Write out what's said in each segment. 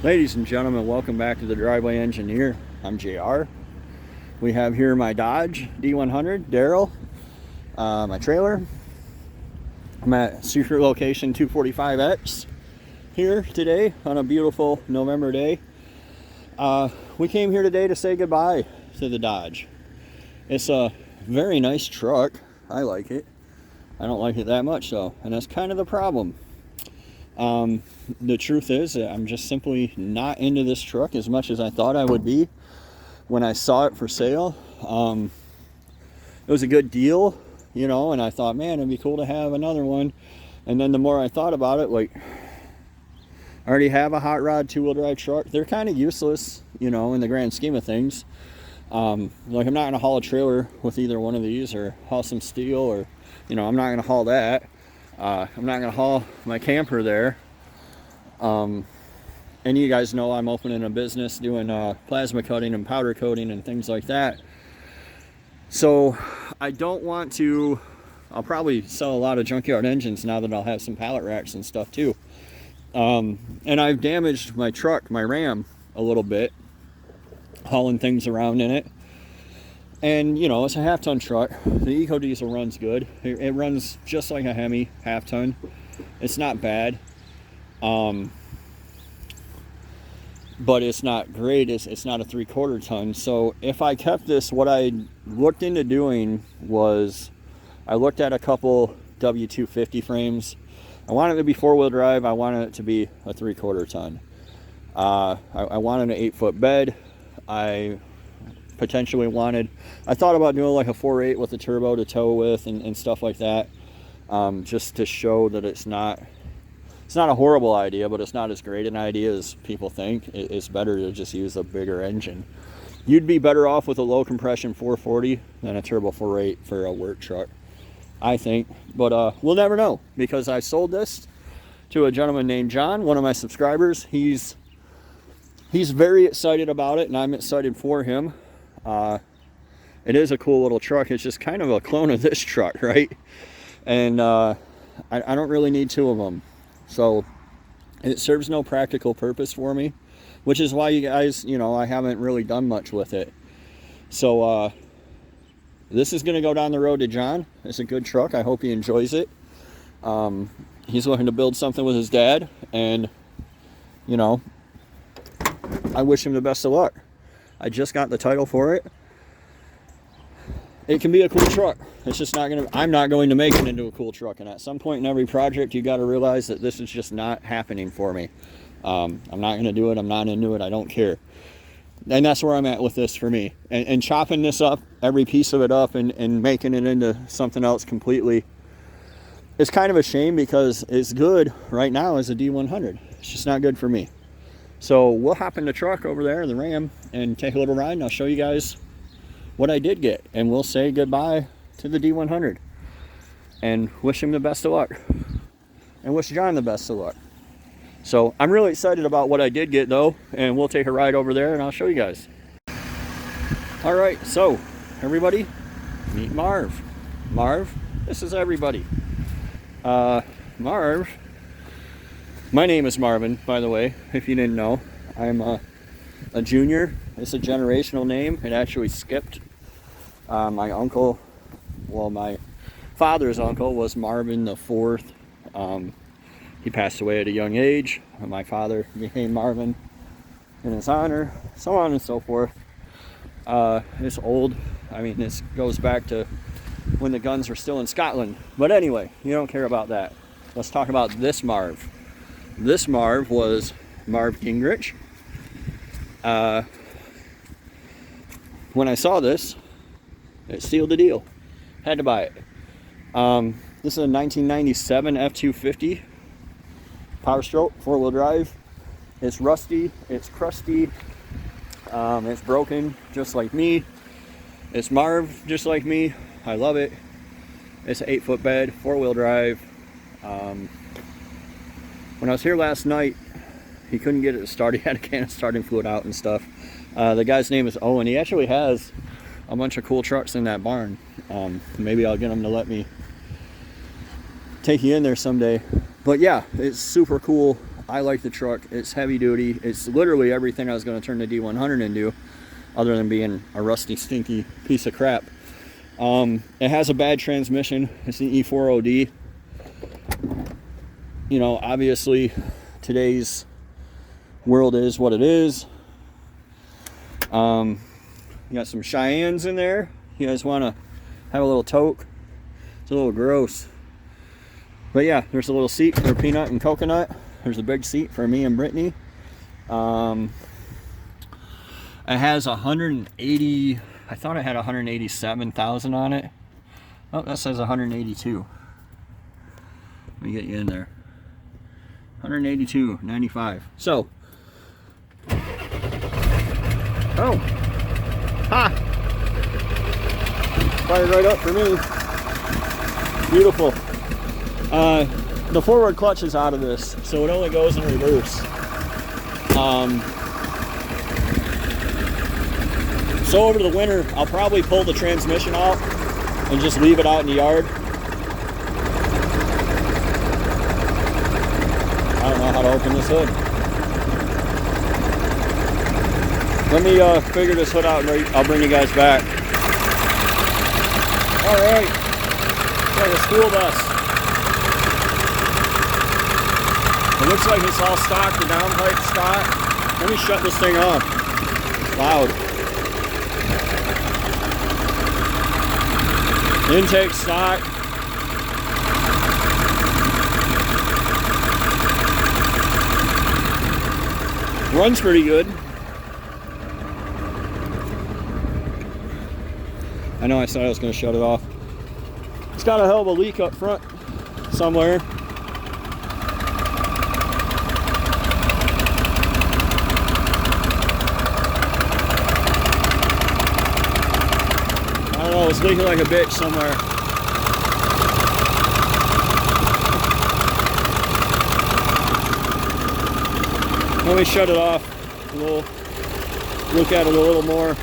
Ladies and gentlemen, welcome back to the Driveway Engineer. I'm JR. We have here my Dodge D100, Daryl, my trailer. I'm at secret location 245X here today on a beautiful November day. We came here today to say goodbye to the Dodge. It's a very nice truck. I like it. I don't like it that much though, and that's kind of the problem. The truth is that I'm just simply not into this truck as much as I thought I would be when I saw it for sale. It was a good deal, you know, and I thought, man, it'd be cool to have another one. And then the more I thought about it, like, I already have a hot rod two-wheel drive truck. They're kind of useless, you know, in the grand scheme of things. Like, I'm not gonna haul a trailer with either one of these, or haul some steel, or, you know, I'm not gonna haul that. I'm not gonna haul my camper there. And you guys know I'm opening a business doing plasma cutting and powder coating and things like that. So I don't want to. I'll probably sell a lot of junkyard engines now that I'll have some pallet racks and stuff too. And I've damaged my truck, my Ram, a little bit, hauling things around in it. And, you know, it's a half-ton truck. The Eco Diesel runs good. It runs just like a Hemi half-ton. It's not bad. But it's not great. It's not a 3/4 ton. So if I kept this, what I looked into doing was I looked at a couple W250 frames. I wanted it to be 4-wheel drive. I wanted it to be a 3/4 ton. I wanted an 8-foot bed. I thought about doing like a 4.8 with a turbo to tow with and stuff like that, just to show that it's not a horrible idea, but it's not as great an idea as people think. It's better to just use a bigger engine. You'd be better off with a low compression 440 than a turbo 4.8 for a work truck, I think. But we'll never know, because I sold this to a gentleman named John, one of my subscribers. He's very excited about it, and I'm excited for him. It is a cool little truck. It's just kind of a clone of this truck, right? And I don't really need two of them. So it serves no practical purpose for me, which is why you guys, you know, I haven't really done much with it. So this is going to go down the road to John. It's a good truck. I hope he enjoys it. He's looking to build something with his dad, and, you know, I wish him the best of luck. I just got the title for it. It can be a cool truck. It's just I'm not going to make it into a cool truck. And at some point in every project, you got to realize that this is just not happening for me. I'm not going to do it. I'm not into it. I don't care. And that's where I'm at with this for me. And chopping this up, every piece of it up, and making it into something else completely, it's kind of a shame, because it's good right now as a D100. It's just not good for me. So we'll hop in the truck over there, the Ram, and take a little ride, and I'll show you guys what I did get. And we'll say goodbye to the D100 and wish him the best of luck, and wish John the best of luck. So I'm really excited about what I did get though, and we'll take a ride over there and I'll show you guys. All right, so everybody, meet Marv. Marv, this is everybody. Marv, my name is Marvin, by the way, if you didn't know. I'm a junior. It's a generational name. It actually skipped. My uncle, well, my father's uncle was Marvin the Fourth. He passed away at a young age. My father became Marvin in his honor, so on and so forth. It's old. I mean, this goes back to when the guns were still in Scotland. But anyway, you don't care about that. Let's talk about this Marv. This Marv was Marv Gingrich. When I saw this, it sealed the deal. Had to buy it. This is a 1997 F250 Power Stroke 4-wheel drive. It's rusty, it's crusty, it's broken just like me. It's Marv just like me. I love it. It's an 8-foot bed, 4-wheel drive. When I was here last night, he couldn't get it to start. He had a can of starting fluid out and stuff. The guy's name is Owen. He actually has a bunch of cool trucks in that barn. Maybe I'll get him to let me take you in there someday. But yeah, it's super cool. I like the truck. It's heavy duty. It's literally everything I was going to turn the D100 into, other than being a rusty, stinky piece of crap. It has a bad transmission. It's an E4OD. You know, obviously today's world is what it is. You got some Cheyennes in there. You guys want to have a little toke? It's a little gross. But yeah, there's a little seat for Peanut and Coconut. There's a big seat for me and Brittany. It has 180, I thought it had 187,000 on it. Oh, that says 182. Let me get you in there. 182.95. So, oh, ha! Fired right up for me. Beautiful. The forward clutch is out of this, so it only goes in reverse. So over the winter, I'll probably pull the transmission out and just leave it out in the yard. I don't know how to open this hood. Let me figure this hood out and I'll bring you guys back. Alright, it's like a school bus. It looks like it's all stock, the downpipe stock. Let me shut this thing off. It's loud. Intake stock. Runs pretty good. I know I said I was going to shut it off. It's got a hell of a leak up front somewhere. I don't know, it's leaking like a bitch somewhere. Let me shut it off. We'll look at it a little more.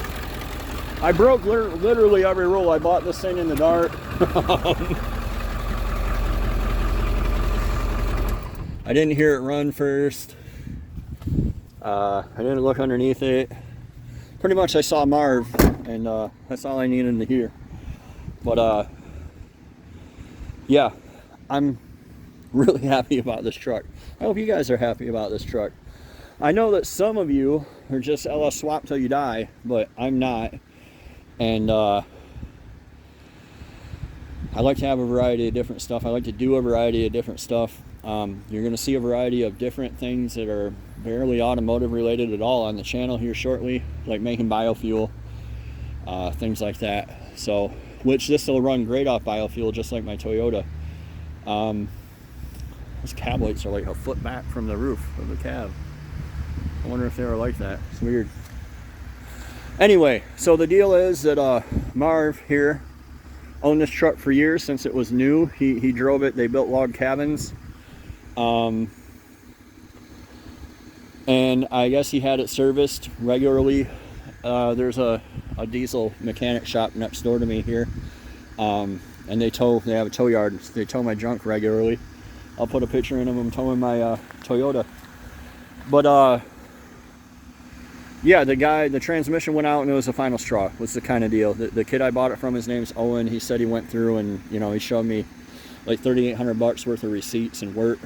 I broke literally every rule. I bought this thing in the dark. I didn't hear it run first. I didn't look underneath it. Pretty much I saw Marv, and that's all I needed to hear. But yeah, I'm really happy about this truck. I hope you guys are happy about this truck. I know that some of you are just LS swap till you die, but I'm not. And I like to have a variety of different stuff. I like to do a variety of different stuff. You're going to see a variety of different things that are barely automotive related at all on the channel here shortly, like making biofuel, things like that. So, which this will run great off biofuel, just like my Toyota. Those cab lights are like a foot back from the roof of the cab. I wonder if they were like that. It's weird. Anyway, so the deal is that Marv here owned this truck for years, since it was new. He drove it. They built log cabins. And I guess he had it serviced regularly. There's a diesel mechanic shop next door to me here. And they have a tow yard. They tow my junk regularly. I'll put a picture in of them towing my Toyota. But yeah, the transmission went out and it was the final straw, was the kind of deal. The kid I bought it from, his name's Owen. He said he went through and, you know, he showed me like $3,800 worth of receipts and work.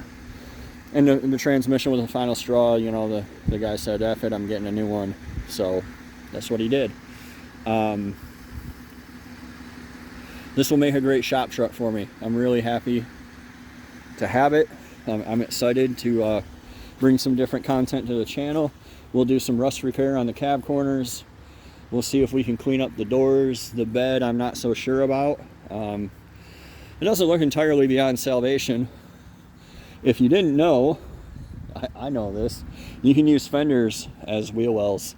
And the transmission was the final straw. You know, the guy said, F it, I'm getting a new one. So that's what he did. This will make a great shop truck for me. I'm really happy to have it. I'm excited to bring some different content to the channel. We'll do some rust repair on the cab corners. We'll see if we can clean up the doors. The bed, I'm not so sure about. It doesn't look entirely beyond salvation. If you didn't know, I know this, you can use fenders as wheel wells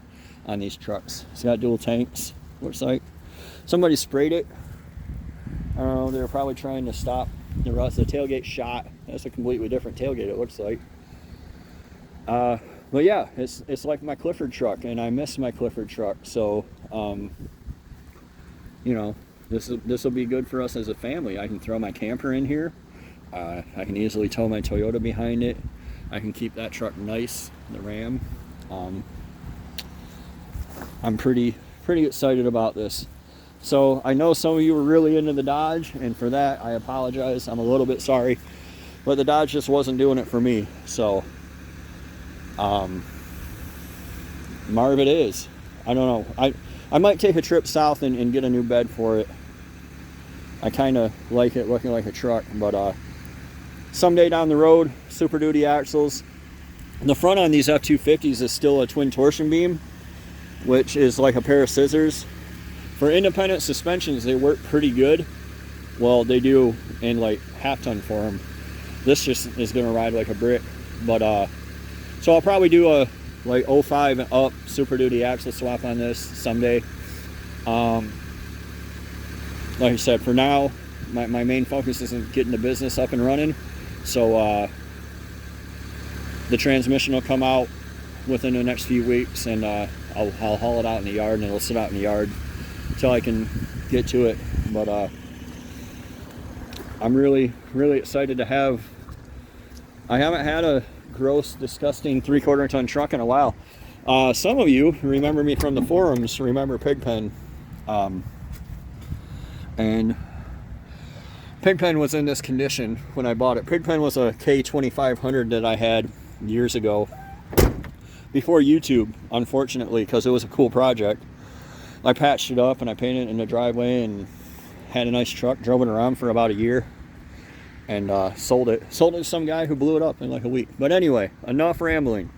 on these trucks. It's got dual tanks, looks like. Somebody sprayed it. I don't know, they were probably trying to stop the rust. The tailgate shot. That's a completely different tailgate, it looks like. But yeah, it's like my Clifford truck, and I miss my Clifford truck. So, you know, this will be good for us as a family. I can throw my camper in here. I can easily tow my Toyota behind it. I can keep that truck nice, the Ram. I'm pretty excited about this. So I know some of you were really into the Dodge, and for that I apologize. I'm a little bit sorry, but the Dodge just wasn't doing it for me. So Marvin is. I don't know. I might take a trip south and get a new bed for it. I kind of like it looking like a truck, but someday down the road, Super Duty axles. The front on these F-250s is still a twin torsion beam, which is like a pair of scissors. For independent suspensions, they work pretty good. Well, they do in like half-ton for them. This just is going to ride like a brick. But so I'll probably do a like 05 and up Super Duty axle swap on this someday. Like I said, for now, my main focus is in getting the business up and running. So the transmission will come out within the next few weeks, and I'll haul it out in the yard, and it'll sit out in the yard until I can get to it. But I'm really excited to have. I haven't had a gross, disgusting 3/4 ton truck in a while. Some of you remember me from the forums, remember Pigpen. And Pigpen was in this condition when I bought it. Pigpen was a K2500 that I had years ago, before YouTube, unfortunately, because it was a cool project. I patched it up and I painted it in the driveway and had a nice truck, drove it around for about a year, and sold it to some guy who blew it up in like a week. But anyway, enough rambling.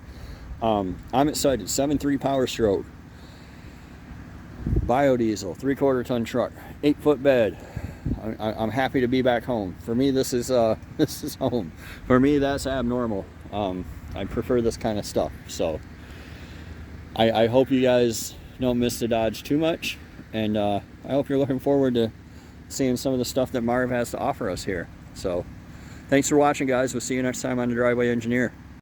I'm excited. 7.3 Power Stroke, biodiesel, 3/4 ton truck, 8-foot bed. I'm happy to be back home. For me, this is home. For me, that's abnormal. I prefer this kind of stuff. So I hope you guys don't miss the Dodge too much, and I hope you're looking forward to seeing some of the stuff that Marv has to offer us here. So thanks for watching, guys. We'll see you next time on The Driveway Engineer.